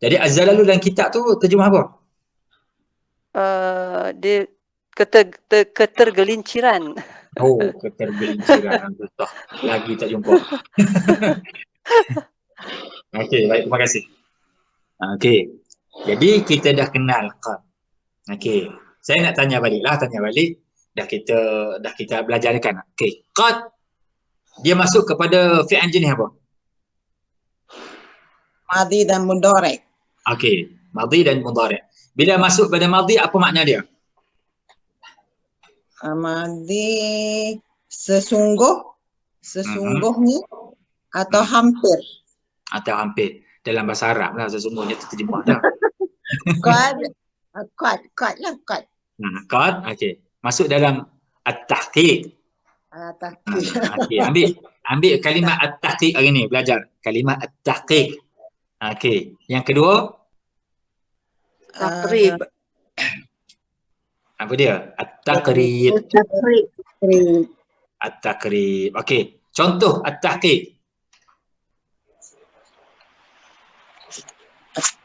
Jadi az-zalalu dalam kitab tu terjemah apa? Dia ketergelinciran. Ketergelinciran. Betul. Lagi tak jumpa. Okey, baik, terima kasih. Okey. Jadi kita dah kenal qad. Okey. Saya nak tanya balik. Dah kita belajarkan. Okey. Qad dia masuk kepada fi'il jenis apa? Madi dan mudhari'. Okey. Madhi dan mudhari'. Bila masuk pada madhi apa makna dia? Madi sesungguhnya atau hampir. Atau hampir. Dalam bahasa Arab lah sesungguhnya terjemah dah. Qad lah. Qad. Okey. Masuk dalam at-tahqiq. Tahqiq. Okey. Ambil kalimah at-tahqiq hari ni belajar. Kalimah at-tahqiq. Okey. Yang kedua Takrib. apa dia? At-taqrib. Takrib. At-taqrib. Okey. Contoh at-tahqiq.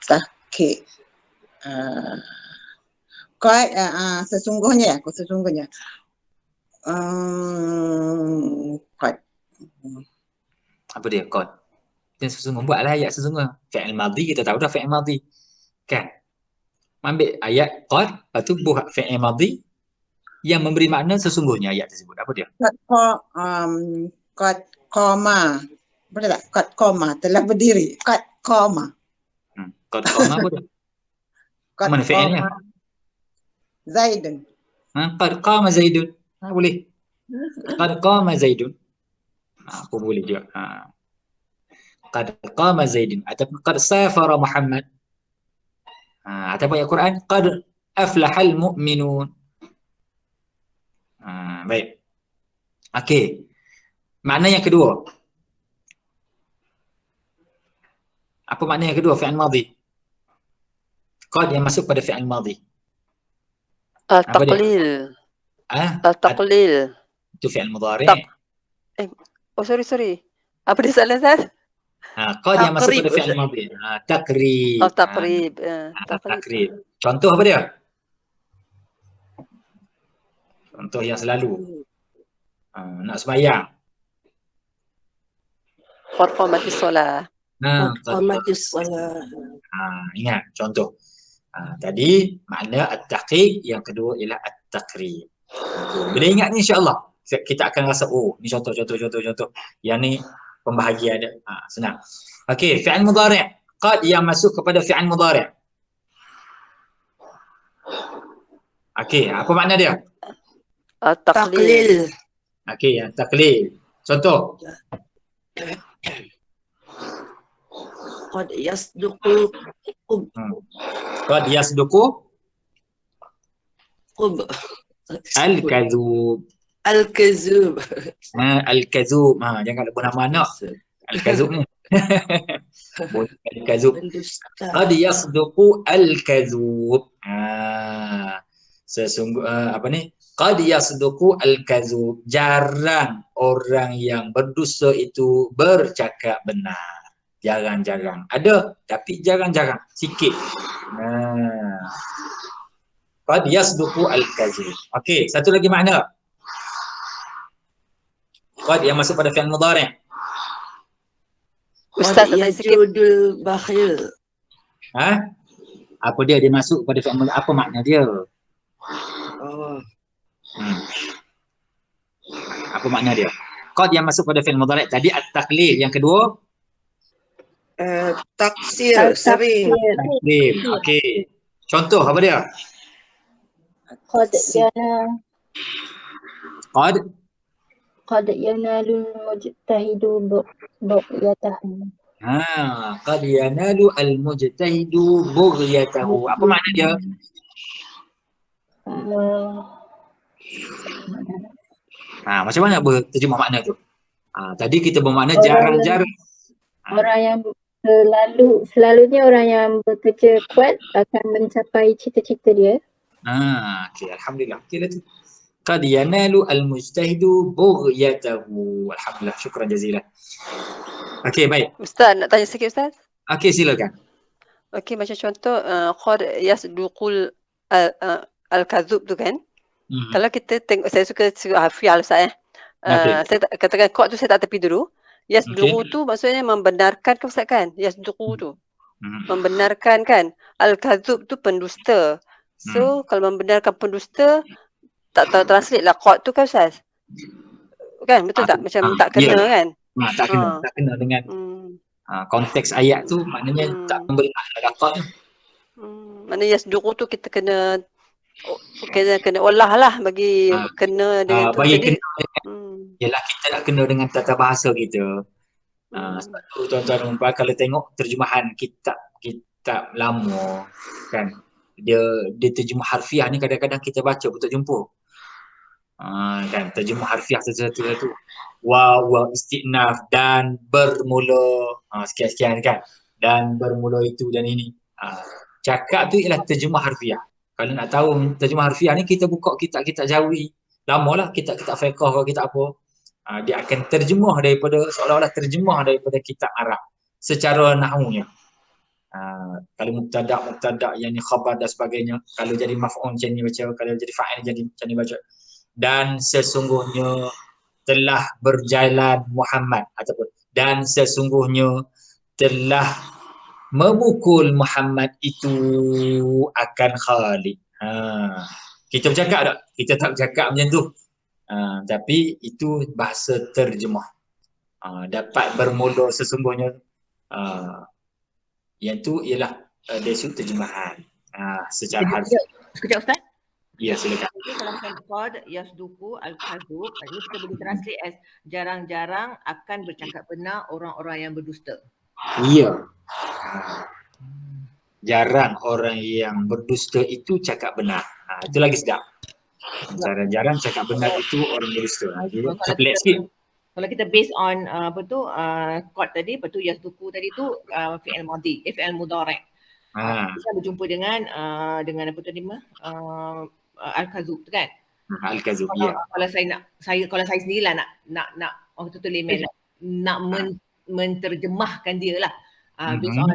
Tahqiq. Qad sesungguhnya. Qad. Apa dia? Qad. Kita sesungguh buatlah ayat sesungguh. Fi'il madhi kita tahu dah fi'il madhi. Kan? Ambil ayat qad, lepas tu buat fi'il madhi yang memberi makna sesungguhnya ayat tersebut. Apa dia? Qad qama. Boleh tak? Qad qama telah berdiri. Qad qama. Qad qama apa dia? Qad Mana fi'ilnya? qama Zaidun. Qad qama Zaidun. Boleh. Qad qama Zaidun. Apa boleh juga. Qad qama Zaidun ataupun qad safara Muhammad. Ataupun ayat Quran qad aflahal mu'minun. Baik. Okey. Makna yang kedua. Apa makna yang kedua fi'il madhi? Qad yang masuk pada fi'il madhi. Al-taqlil. Al-taqlil. Itu fi'il mudhari'. Oh, sorry. Apa dia salah, Ustaz? Qad yang masuk pada fi'il madhi. Takrib. Oh, taqrib. Takrib. Contoh apa dia? Contoh yang selalu. Nak sembahyang. Qad qamatis solah. Qamatis salah. Ingat contoh. Tadi makna at-taqiq, yang kedua ialah at-takrib. Bila ingat ni insya-Allah kita akan rasa ni contoh. Yang ni pembahagian dia. Senang. Okey, fi'il mudhari'. Qad yang masuk kepada fi'il mudhari'. Okey, apa makna dia? Taqlil. Okey, yang taklil. Contoh. Qad yasduqu Qad yasduqu qub. al-kadzub. Al-kazub. Al-kadzub. Jangan lupa nama anak. Al-kadzub ni. Al-kadzub. Qad yasduqu al-kadzub. Sesungguh apa ni? Qad yasduqu al-kadzub. Jarang orang yang berdusta itu bercakap benar. Jarang-jarang. Ada tapi jarang-jarang. Sikit. Qad yasduqu al-kadzub. Okey, satu lagi makna. Qad yang masuk pada fi'il mudhari'. Ustaz, ada sikit. Yajudul bakhil. Apa dia masuk pada fi'il mudhari'? Apa makna dia? Apa makna dia? Qad yang masuk pada fi'il mudhari' tadi at-taqlil, yang kedua Taksir, sering. taklil. Okey. Contoh apa dia? Qad yanalu mujtahidu bughiyatahu. Qad yanalu al-mujtahidu bughiyatahu. Apa makna dia? Macam mana terjemah makna tu? Tadi kita bermakna jarang-jarang. Orang yang selalunya orang yang bekerja kuat akan mencapai cita-cita dia. Okey, alhamdulillah. Okeylah tu. Qad yanalu al-mujtahidu bughiyatahu. Alhamdulillah, syukran jazilan. Okey, baik. Ustaz, nak tanya sikit, Ustaz? Okey, silakan. Okey, macam contoh qad yasduqul al-kadzub tu kan. Kalau kita tengok, saya suka fi'al, Ustaz. Okay. Saya katakan qad tu saya tak tepi dulu. Yasduqu tu maksudnya membenarkan ke Ustaz kan? Yasduqu tu. Hmm. Membenarkan kan? Al-kadzub tu pendusta. So, kalau membenarkan pendusta, tak tahu translate lah qad tu kan Ustaz? Kan? Betul tak? Macam tak Ya. kena kan? Tak kena dengan konteks ayat tu, maknanya tak memberi makna dapat tu. Mana yasduqu tu kita kena olah lah bagi kena dengan tu. Bagi Jadi kena dengan, yelah kita nak kena dengan tata bahasa kita. Sebab tu tuan-tuan dan puan, kalau tengok terjemahan kitab lama kan, dia terjemah harfiah ni kadang-kadang kita baca pun tak jumpa. Kan terjemah harfiah satu-satu wa istinaf dan bermula sekian-sekian kan, dan bermula itu dan ini. Cakap tu ialah terjemah harfiah. Kalau nak tahu terjemah harfiah ni, kita buka kitab-kitab Jawi lamalah, kitab-kitab fiqh ke kitab apa, dia akan terjemah daripada, seolah-olah terjemah daripada kitab Arab secara nahwunya. Kalau mubtada yang ni khabar dan sebagainya, kalau jadi maf'ul macam ni baca, kalau jadi fa'il jadi macam ni baca. Dan sesungguhnya telah berjalan Muhammad, ataupun dan sesungguhnya telah memukul Muhammad itu akan Khalid. Kita bercakap tak? Kita tak bercakap macam tu. Tapi itu bahasa terjemah. Dapat bermula sesungguhnya. Yang tu ialah dari sudut terjemahan. Secara harfiah. Sekejap Ustaz. Ya, silakan. Jadi kalau macam qad yasduqu al-kadzub, ini kita boleh translate as jarang-jarang akan bercakap benar orang-orang yang berdusta. Ya. Jarang orang yang berdusta itu cakap benar. Itu lagi sedap. Jarang cakap benar itu orang berdusta. Jadi pelik sikit. Kalau kita based on qad tadi, lepas tu yasduqu tadi tu fi'il madhi, fi'il mudhari'. Kita berjumpa dengan apa tadi al-kadzub tu kan? Al-kadzub, ya. Kalau saya sendirilah nak orang tu lemah nak menterjemahkan dia lah. Based on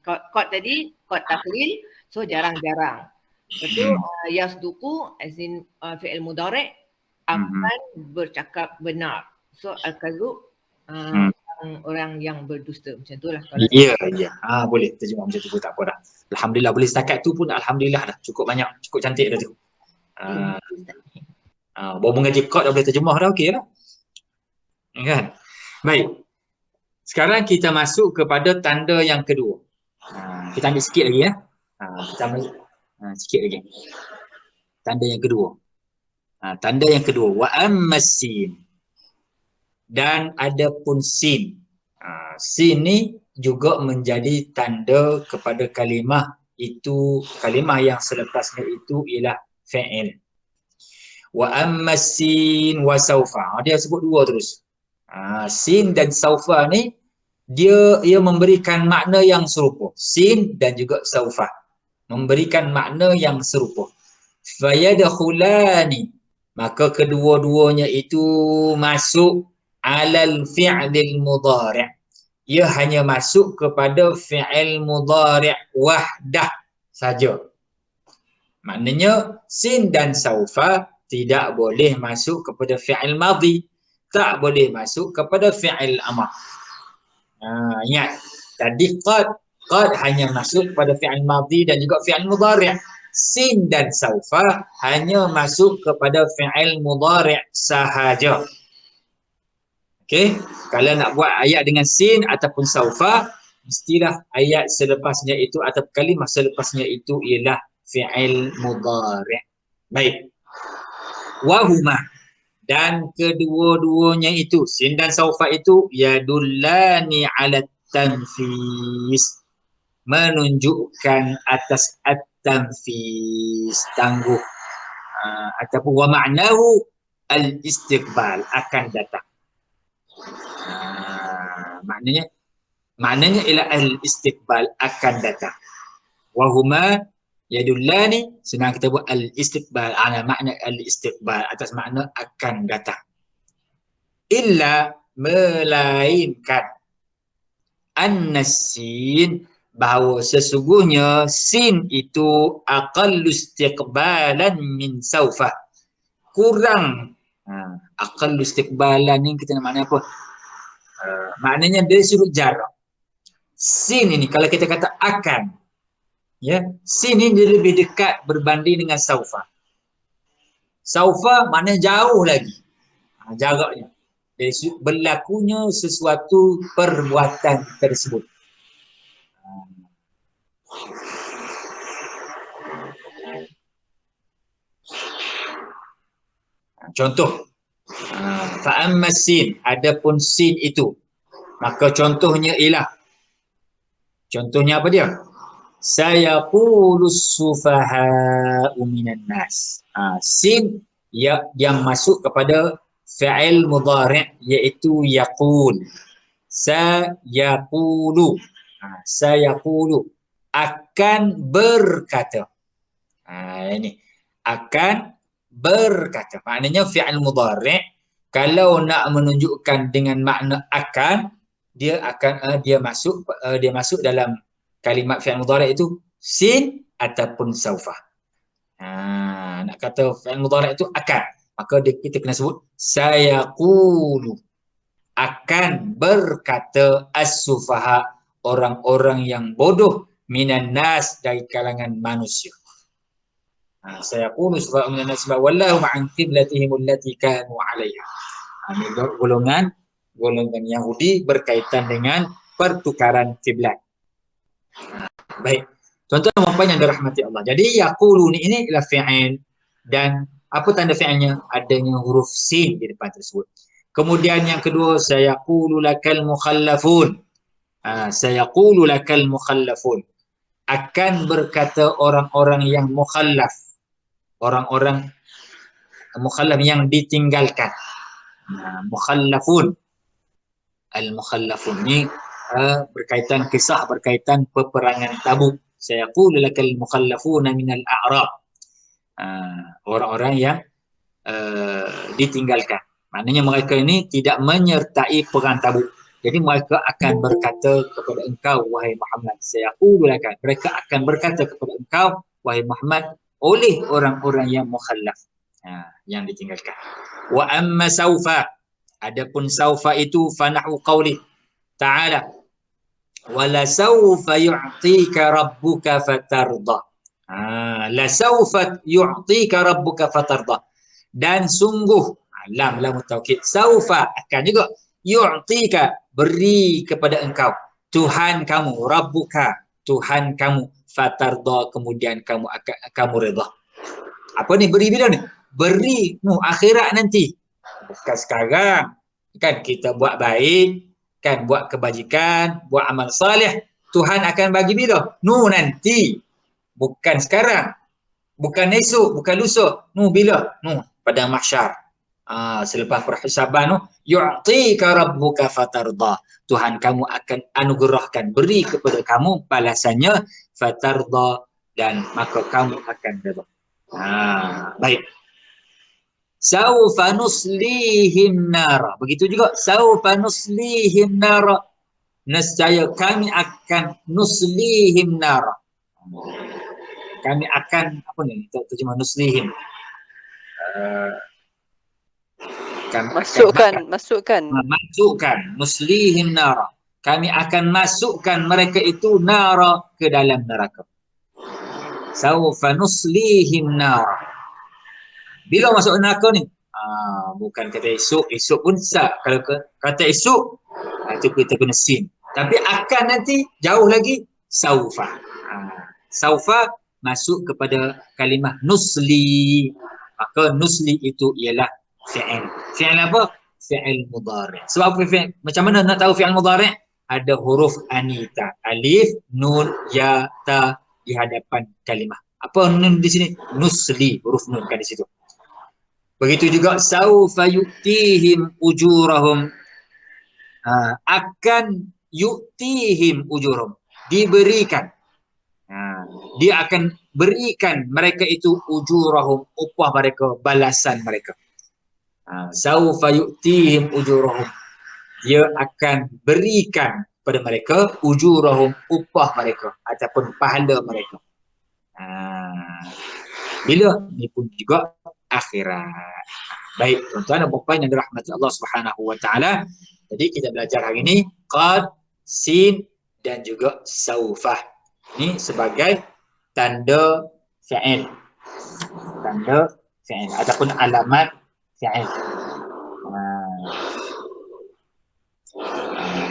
qad tadi, qad taklil, so jarang-jarang. Lepas tu yasduqu as in fi'il mudhari' akan bercakap benar. So al-kadzub orang yang berdusta, macam tu lah. Ya. Boleh terjemah macam tu pun tak apa dah. Alhamdulillah, boleh setakat tu pun alhamdulillah dah. Cukup banyak, cukup cantik dah tu. Baru mengaji qad dah boleh terjemah dah, okey lah. Kan? Baik. Sekarang kita masuk kepada tanda yang kedua. Kita ambil sikit lagi ya. Kita ambil sikit lagi. Tanda yang kedua. Tanda yang kedua, wa ammas sin. Dan adapun sin. Sin ni juga menjadi tanda kepada kalimah itu, kalimah yang selepasnya itu ialah fa'il. Wa ammas sin wa saufa. Dia sebut dua terus. Sin dan saufa ni ia memberikan makna yang serupa. Sin dan juga saufa memberikan makna yang serupa. Fayadkhulani, maka kedua-duanya itu masuk alal fi'lil mudhari'. Ia hanya masuk kepada fi'il mudhari' wahdah saja. Maknanya sin dan saufa tidak boleh masuk kepada fi'il madhi, tak boleh masuk kepada fi'il amr. Ingat, tadi qad hanya masuk kepada fi'il madhi dan juga fi'il mudhari'. Sin dan saufa hanya masuk kepada fi'il mudhari' sahaja. Okey, kalau nak buat ayat dengan sin ataupun saufa, mestilah ayat selepasnya itu atau kalimah selepasnya itu ialah fi'il mudhari'. Baik. Wahuma, dan kedua-duanya itu, sin dan saufa itu yadullani ala tanfis, menunjukkan atas at-tanfis, tangguh, ataupun wa ma'nahu al-istiqbal, akan datang. Maknanya ialah al-istiqbal, akan datang. Wahuma yadullani, senang kita buat al-istiqbal, makna al-istiqbal atas makna akan datang. Illa, melainkan, an-sin, bahawa sesungguhnya sin itu aqallu istiqbalan min saufa, kurang. Aqallu istiqbalan ni kita nak makna apa? Maknanya dari sudut jarak. Sin ini kalau kita kata akan, ya, sin ini dia lebih dekat berbanding dengan saufa. Saufa maknanya jauh lagi. Jaraknya. Dari berlakunya sesuatu perbuatan tersebut. Contoh, fa'amma sin, adapun sin itu, maka contohnya ialah, contohnya apa dia? Sayaqulus sufaha'u minan nas. Sin yang masuk kepada fi'il mudhari' iaitu yaqul. Sayaqulu. Sayaqulu akan berkata. Ini akan berkata. Maknanya fi'il mudhari' kalau nak menunjukkan dengan makna akan, dia masuk dalam kalimat fi'il mudhari' itu sin ataupun saufa. Nak kata fi'il mudhari' itu akan, maka kita kena sebut sayaqulu, akan berkata as-sufaha, orang-orang yang bodoh, minan nas, dari kalangan manusia. Sayaqulu sufaha minan nas wallahu ma'an qiblatihim allati kanu 'alaiha. Ini golongan Yahudi berkaitan dengan pertukaran kiblat. Baik. Tuan-tuan dan puan yang dirahmati Allah. Jadi yaqulu ini adalah fi'il, dan apa tanda fi'ilnya? Adanya huruf sin di depan tersebut. Kemudian yang kedua, sayaqulu lakal mukhallafun. Sayaqulu lakal mukhallafun. Akan berkata orang-orang yang mukhallaf. Orang-orang mukhallaf yang ditinggalkan. Mukhallafun. Al-mukhallafun ni berkaitan peperangan Tabuk. Sayaqulu lakal mukhallafuna minal a'rab. Orang-orang yang ditinggalkan. Maknanya mereka ini tidak menyertai perang Tabuk. Jadi mereka akan berkata kepada engkau, wahai Muhammad. Sayaqulu lakal. Mereka akan berkata kepada engkau, wahai Muhammad, oleh orang-orang yang mukhallaf, yang ditinggalkan. Wa amma saufa, adapun saufa itu fanahu qauli ta'ala, wala saufa yu'tika rabbuka fatarda. La saufa yu'tika rabbuka fatarda. Dan sungguh, lam taukid, saufa akan juga, yu'tika beri kepada engkau, Tuhan kamu, rabbuka Tuhan kamu, fatarda kemudian kamu redha. Apa ni beri bila ni? Beri akhirat nanti. Bukan sekarang. Kan kita buat baik, kan buat kebajikan, buat amal salih, Tuhan akan bagi bila? Nanti. Bukan sekarang. Bukan esok, bukan lusa. Bila? Pada mahsyar. Selepas perhisaban, yu'tika rabbuka fatarda. Tuhan kamu akan anugerahkan, beri kepada kamu balasannya, fatarda, dan maka kamu akan redha. Baik. Saufa nuslihim nara. Begitu juga saufa nuslihim nara. Nescaya kami akan nuslihim nara. Kami akan, apa ni terjemah nuslihim? Masukkan nuslihim nara. Kami akan masukkan mereka itu nara, ke dalam neraka. Saufa nuslihim nara. Bila masuk neraka ni? Bukan kata esok pun sah. Kalau kata esok, itu kita guna sin. Tapi akan nanti jauh lagi, saufa. Saufa masuk kepada kalimah nusli. Maka nusli itu ialah fi'il. Fi'il apa? Fi'il mudhari'. Sebab macam mana nak tahu fi'il mudhari'? Ada huruf anita. Alif, nun, ya, ta di hadapan kalimah. Apa nun di sini? Nusli, huruf nun kan di situ. Begitu juga saufa yu'tihim ujurahum. Akan yu'tihim ujurahum. Diberikan. Dia akan berikan mereka itu ujurahum, upah mereka, balasan mereka. Saufa yu'tihim ujurahum. Dia akan berikan pada mereka ujurahum, upah mereka ataupun pahala mereka. Bila? Ini pun juga akhirat. Baik, tuan-tuan dan puan yang dirahmati Allah Subhanahu wa taala. Jadi kita belajar hari ini qad, sin dan juga saufah. Ini sebagai tanda fi'il. Tanda fi'il ataupun alamat fi'il.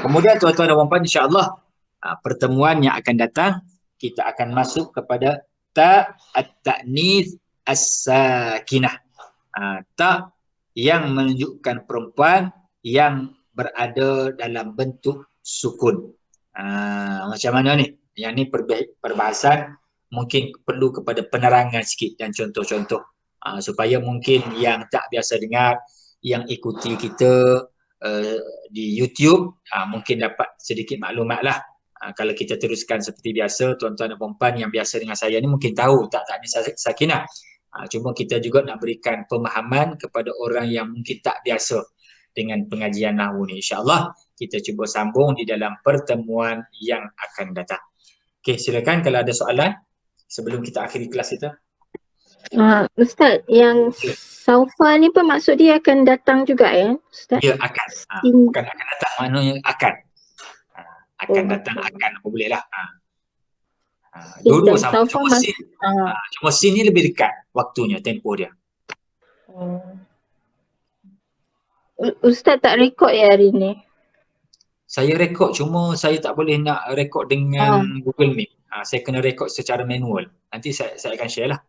Kemudian tuan-tuan dan puan insya-Allah pertemuan yang akan datang kita akan masuk kepada ta at-ta'nits as-sakinah. Ta yang menunjukkan perempuan yang berada dalam bentuk sukun. Macam mana ni? Yang ni perbahasan mungkin perlu kepada penerangan sikit dan contoh-contoh supaya mungkin yang tak biasa dengar, yang ikuti kita di YouTube mungkin dapat sedikit maklumat lah. Kalau kita teruskan seperti biasa, tuan-tuan dan puan yang biasa dengan saya ni mungkin tahu tak ni sakinah. Cuma kita juga nak berikan pemahaman kepada orang yang mungkin tak biasa dengan pengajian nahwu ni. InsyaAllah kita cuba sambung di dalam pertemuan yang akan datang. Okey, silakan kalau ada soalan sebelum kita akhiri kelas kita. Ustaz, yang saufa ni pun maksud dia akan datang juga ya, Ustaz? Ya, akan. Bukan akan datang, maknanya akan. Akan datang, akan. Apa boleh lah. Dua-dua sama. Cuma sin ni lebih dekat waktunya, tempoh dia. Ustaz tak rekod ya hari ni? Saya rekod, cuma saya tak boleh nak rekod dengan Google Meet. Saya kena rekod secara manual. Nanti saya akan share lah.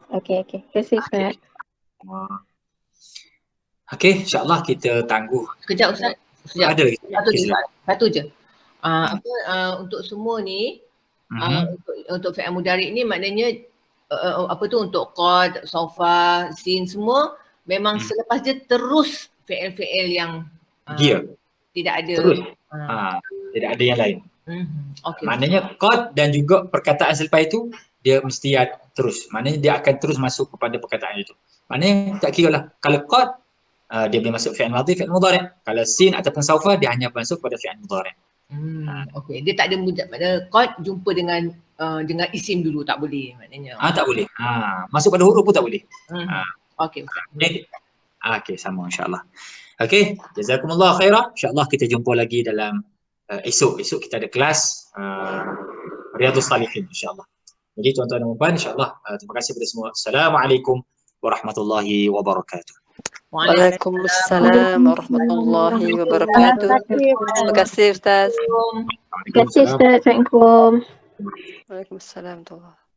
Okey. Terima kasih Ustaz. Okey, insyaAllah kita tangguh. Sekejap Ustaz. Sekejap. Ada. Satu je. Untuk semua ni, untuk fi'il mudhari' ni maknanya untuk qad, saufa, sin semua memang selepas dia terus fi'il-fi'il yang tidak ada. Terus. Tidak ada yang lain. Okay. Maknanya qad dan juga perkataan selepas itu dia mesti terus. Maknanya dia akan terus masuk kepada perkataan itu. Maknanya tak kira lah. Kalau qad dia boleh masuk fi'il madhi, fi'il mudhari'. Kalau sin ataupun saufa dia hanya masuk pada fi'il mudhari'. Okey, dia tak ada qad jumpa dengan isim dulu, tak boleh maknanya. Tak boleh. Masuk pada huruf pun tak boleh. Okey. Okey, sama insya-Allah. Okey, jazakumullah khairan. Insya-Allah kita jumpa lagi dalam esok kita ada kelas Riyadhus Salihin insya-Allah. Jadi tuan-tuan dan puan insya-Allah terima kasih kepada semua. Assalamualaikum warahmatullahi wabarakatuh. Waalaikumsalam warahmatullahi wabarakatuh. Terima kasih Ustaz. Terima kasih Ustaz. Assalamualaikum. Waalaikumsalam warahmatullahi.